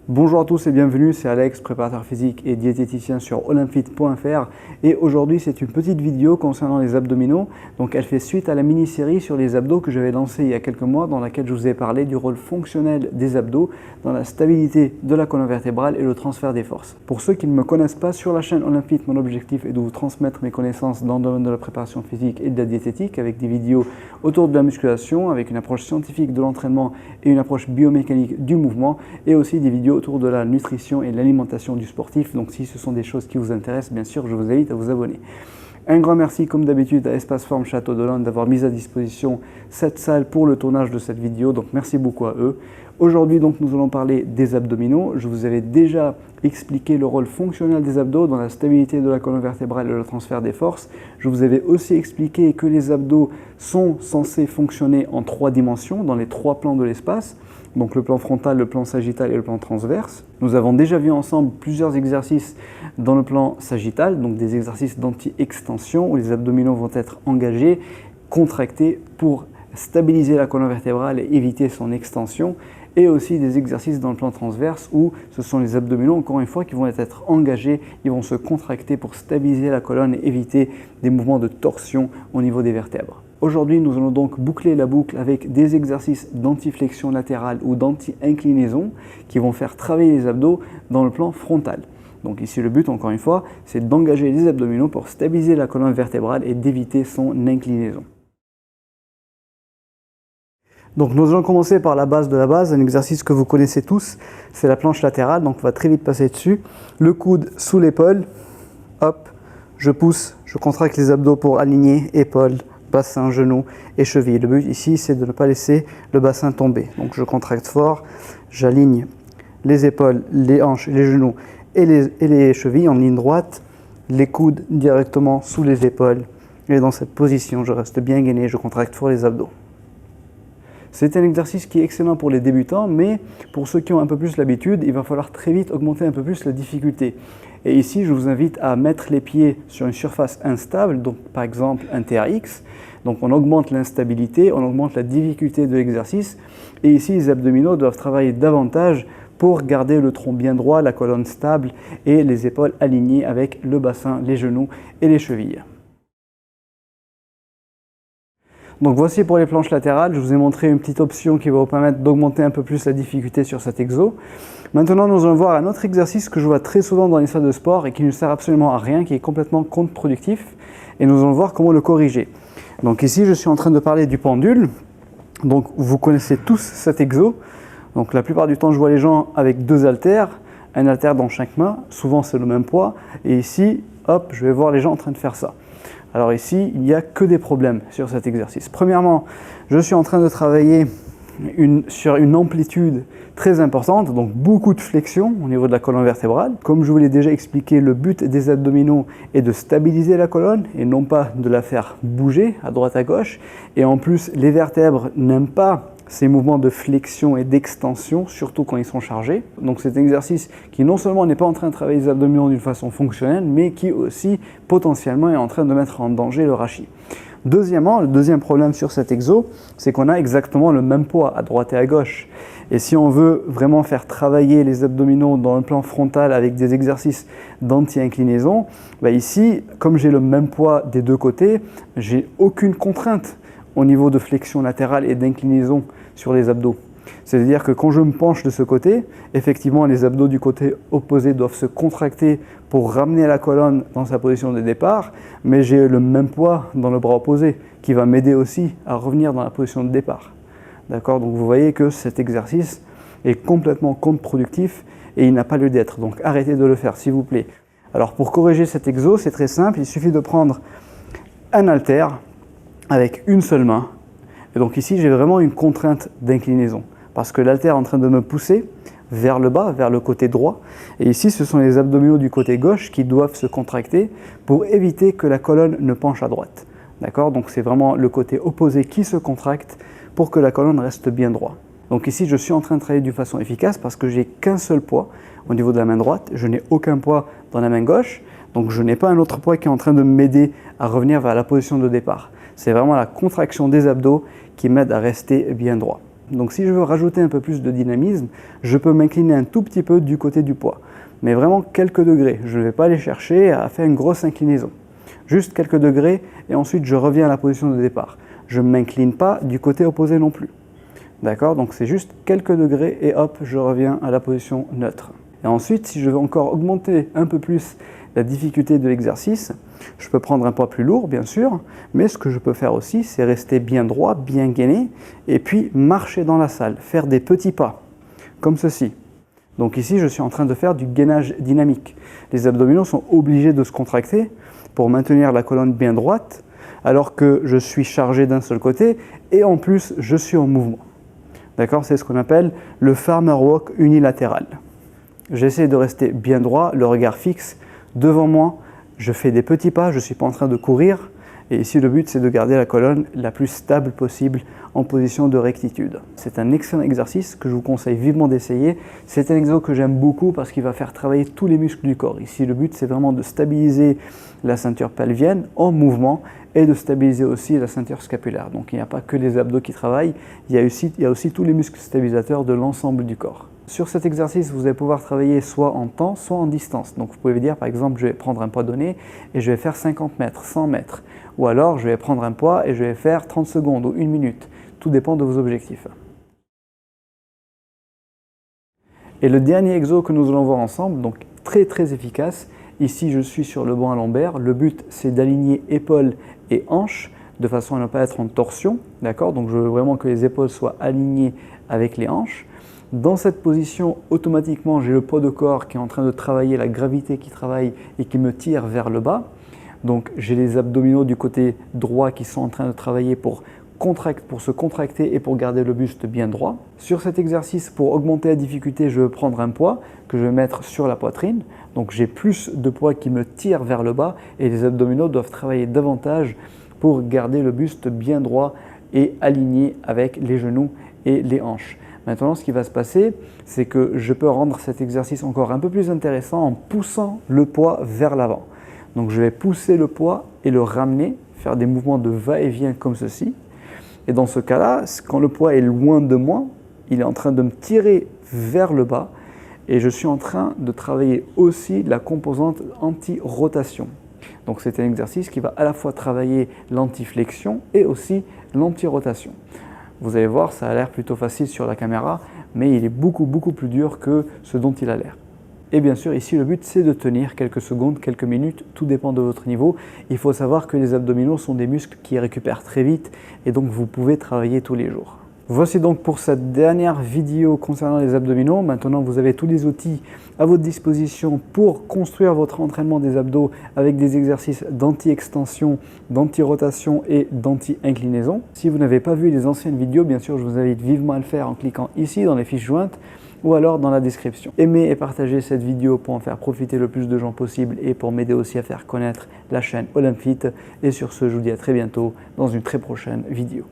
Bonjour à tous et bienvenue, c'est Alex, préparateur physique et diététicien sur olympfit.fr et aujourd'hui c'est une petite vidéo concernant les abdominaux. Donc elle fait suite à la mini-série sur les abdos que j'avais lancée il y a quelques mois dans laquelle je vous ai parlé du rôle fonctionnel des abdos dans la stabilité de la colonne vertébrale et le transfert des forces. Pour ceux qui ne me connaissent pas, sur la chaîne Olympfit, mon objectif est de vous transmettre mes connaissances dans le domaine de la préparation physique et de la diététique avec des vidéos autour de la musculation, avec une approche scientifique de l'entraînement et une approche biomécanique du mouvement et aussi des vidéos autour de la nutrition et de l'alimentation du sportif. Donc si ce sont des choses qui vous intéressent, bien sûr, je vous invite à vous abonner. Un grand merci comme d'habitude à Espace Forme Château de l'Homme d'avoir mis à disposition cette salle pour le tournage de cette vidéo. Donc merci beaucoup à eux. Aujourd'hui donc nous allons parler des abdominaux. Je vous avais déjà expliqué le rôle fonctionnel des abdos dans la stabilité de la colonne vertébrale et le transfert des forces. Je vous avais aussi expliqué que les abdos sont censés fonctionner en 3 dimensions, dans les 3 plans de l'espace. Donc le plan frontal, le plan sagittal et le plan transverse. Nous avons déjà vu ensemble plusieurs exercices dans le plan sagittal, donc des exercices d'anti-extension où les abdominaux vont être engagés, contractés pour stabiliser la colonne vertébrale et éviter son extension, et aussi des exercices dans le plan transverse où ce sont les abdominaux, encore une fois, qui vont être engagés, ils vont se contracter pour stabiliser la colonne et éviter des mouvements de torsion au niveau des vertèbres. Aujourd'hui, nous allons donc boucler la boucle avec des exercices d'antiflexion latérale ou d'anti-inclinaison qui vont faire travailler les abdos dans le plan frontal. Donc ici, le but, encore une fois, c'est d'engager les abdominaux pour stabiliser la colonne vertébrale et d'éviter son inclinaison. Donc nous allons commencer par la base de la base, un exercice que vous connaissez tous, c'est la planche latérale, donc on va très vite passer dessus. Le coude sous l'épaule, hop, je pousse, je contracte les abdos pour aligner épaule, bassin, genou et cheville. Le but ici, c'est de ne pas laisser le bassin tomber. Donc je contracte fort, j'aligne les épaules, les hanches, les genoux et les chevilles en ligne droite, les coudes directement sous les épaules. Et dans cette position, je reste bien gainé, je contracte fort les abdos. C'est un exercice qui est excellent pour les débutants, mais pour ceux qui ont un peu plus l'habitude, il va falloir très vite augmenter un peu plus la difficulté. Et ici, je vous invite à mettre les pieds sur une surface instable, donc par exemple un TRX. Donc on augmente l'instabilité, on augmente la difficulté de l'exercice. Et ici, les abdominaux doivent travailler davantage pour garder le tronc bien droit, la colonne stable et les épaules alignées avec le bassin, les genoux et les chevilles. Donc voici pour les planches latérales, je vous ai montré une petite option qui va vous permettre d'augmenter un peu plus la difficulté sur cet exo. Maintenant nous allons voir un autre exercice que je vois très souvent dans les salles de sport et qui ne sert absolument à rien, qui est complètement contre-productif, et nous allons voir comment le corriger. Donc ici je suis en train de parler du pendule, donc vous connaissez tous cet exo. Donc la plupart du temps je vois les gens avec 2 haltères, un haltère dans chaque main, souvent c'est le même poids, et ici hop, je vais voir les gens en train de faire ça. Alors ici, il n'y a que des problèmes sur cet exercice. Premièrement, je suis en train de travailler sur une amplitude très importante, donc beaucoup de flexion au niveau de la colonne vertébrale. Comme je vous l'ai déjà expliqué, le but des abdominaux est de stabiliser la colonne et non pas de la faire bouger à droite à gauche. Et en plus, les vertèbres n'aiment pas ces mouvements de flexion et d'extension, surtout quand ils sont chargés. Donc c'est un exercice qui non seulement n'est pas en train de travailler les abdominaux d'une façon fonctionnelle, mais qui aussi potentiellement est en train de mettre en danger le rachis. Deuxièmement, le deuxième problème sur cet exo, c'est qu'on a exactement le même poids à droite et à gauche. Et si on veut vraiment faire travailler les abdominaux dans le plan frontal avec des exercices d'anti-inclinaison, ici, comme j'ai le même poids des deux côtés, j'ai aucune contrainte au niveau de flexion latérale et d'inclinaison sur les abdos. C'est-à-dire que quand je me penche de ce côté, effectivement les abdos du côté opposé doivent se contracter pour ramener la colonne dans sa position de départ, mais j'ai le même poids dans le bras opposé qui va m'aider aussi à revenir dans la position de départ. D'accord ? Donc vous voyez que cet exercice est complètement contre-productif et il n'a pas lieu d'être. Donc arrêtez de le faire s'il vous plaît. Alors pour corriger cet exo, c'est très simple, il suffit de prendre un haltère avec une seule main. Et donc ici, j'ai vraiment une contrainte d'inclinaison parce que l'haltère est en train de me pousser vers le bas, vers le côté droit. Et ici, ce sont les abdominaux du côté gauche qui doivent se contracter pour éviter que la colonne ne penche à droite. D'accord ? Donc c'est vraiment le côté opposé qui se contracte pour que la colonne reste bien droite. Donc ici, je suis en train de travailler d'une façon efficace parce que j'ai qu'un seul poids au niveau de la main droite. Je n'ai aucun poids dans la main gauche. Donc je n'ai pas un autre poids qui est en train de m'aider à revenir vers la position de départ. C'est vraiment la contraction des abdos qui m'aide à rester bien droit. Donc si je veux rajouter un peu plus de dynamisme, je peux m'incliner un tout petit peu du côté du poids. Mais vraiment quelques degrés. Je ne vais pas aller chercher à faire une grosse inclinaison. Juste quelques degrés et ensuite je reviens à la position de départ. Je ne m'incline pas du côté opposé non plus. D'accord? Donc c'est juste quelques degrés et hop, je reviens à la position neutre. Et ensuite, si je veux encore augmenter un peu plus la difficulté de l'exercice, je peux prendre un poids plus lourd, bien sûr, mais ce que je peux faire aussi, c'est rester bien droit, bien gainé, et puis marcher dans la salle, faire des petits pas, comme ceci. Donc ici, je suis en train de faire du gainage dynamique. Les abdominaux sont obligés de se contracter pour maintenir la colonne bien droite, alors que je suis chargé d'un seul côté, et en plus, je suis en mouvement. D'accord? C'est ce qu'on appelle le farmer walk unilatéral. J'essaie de rester bien droit, le regard fixe devant moi. Je fais des petits pas, je ne suis pas en train de courir. Et ici, le but, c'est de garder la colonne la plus stable possible en position de rectitude. C'est un excellent exercice que je vous conseille vivement d'essayer. C'est un exo que j'aime beaucoup parce qu'il va faire travailler tous les muscles du corps. Ici, le but, c'est vraiment de stabiliser la ceinture pelvienne en mouvement et de stabiliser aussi la ceinture scapulaire. Donc, il n'y a pas que les abdos qui travaillent, il y a aussi tous les muscles stabilisateurs de l'ensemble du corps. Sur cet exercice, vous allez pouvoir travailler soit en temps, soit en distance. Donc vous pouvez dire par exemple, je vais prendre un poids donné et je vais faire 50 mètres, 100 mètres. Ou alors je vais prendre un poids et je vais faire 30 secondes ou 1 minute. Tout dépend de vos objectifs. Et le dernier exo que nous allons voir ensemble, donc très efficace. Ici, je suis sur le banc à lombaire. Le but, c'est d'aligner épaules et hanches de façon à ne pas être en torsion. D'accord? Donc je veux vraiment que les épaules soient alignées avec les hanches. Dans cette position, automatiquement, j'ai le poids de corps qui est en train de travailler, la gravité qui travaille et qui me tire vers le bas. Donc, j'ai les abdominaux du côté droit qui sont en train de travailler pour se contracter et pour garder le buste bien droit. Sur cet exercice, pour augmenter la difficulté, je vais prendre un poids que je vais mettre sur la poitrine. Donc, j'ai plus de poids qui me tire vers le bas et les abdominaux doivent travailler davantage pour garder le buste bien droit et aligné avec les genoux et les hanches. Maintenant, ce qui va se passer, c'est que je peux rendre cet exercice encore un peu plus intéressant en poussant le poids vers l'avant. Donc, je vais pousser le poids et le ramener, faire des mouvements de va-et-vient comme ceci. Et dans ce cas-là, quand le poids est loin de moi, il est en train de me tirer vers le bas et je suis en train de travailler aussi la composante anti-rotation. Donc, c'est un exercice qui va à la fois travailler l'anti-flexion et aussi l'anti-rotation. Vous allez voir, ça a l'air plutôt facile sur la caméra, mais il est beaucoup plus dur que ce dont il a l'air. Et bien sûr, ici, le but, c'est de tenir quelques secondes, quelques minutes, tout dépend de votre niveau. Il faut savoir que les abdominaux sont des muscles qui récupèrent très vite et donc vous pouvez travailler tous les jours. Voici donc pour cette dernière vidéo concernant les abdominaux. Maintenant, vous avez tous les outils à votre disposition pour construire votre entraînement des abdos avec des exercices d'anti-extension, d'anti-rotation et d'anti-inclinaison. Si vous n'avez pas vu les anciennes vidéos, bien sûr, je vous invite vivement à le faire en cliquant ici dans les fiches jointes ou alors dans la description. Aimez et partagez cette vidéo pour en faire profiter le plus de gens possible et pour m'aider aussi à faire connaître la chaîne Olympfit. Et sur ce, je vous dis à très bientôt dans une très prochaine vidéo.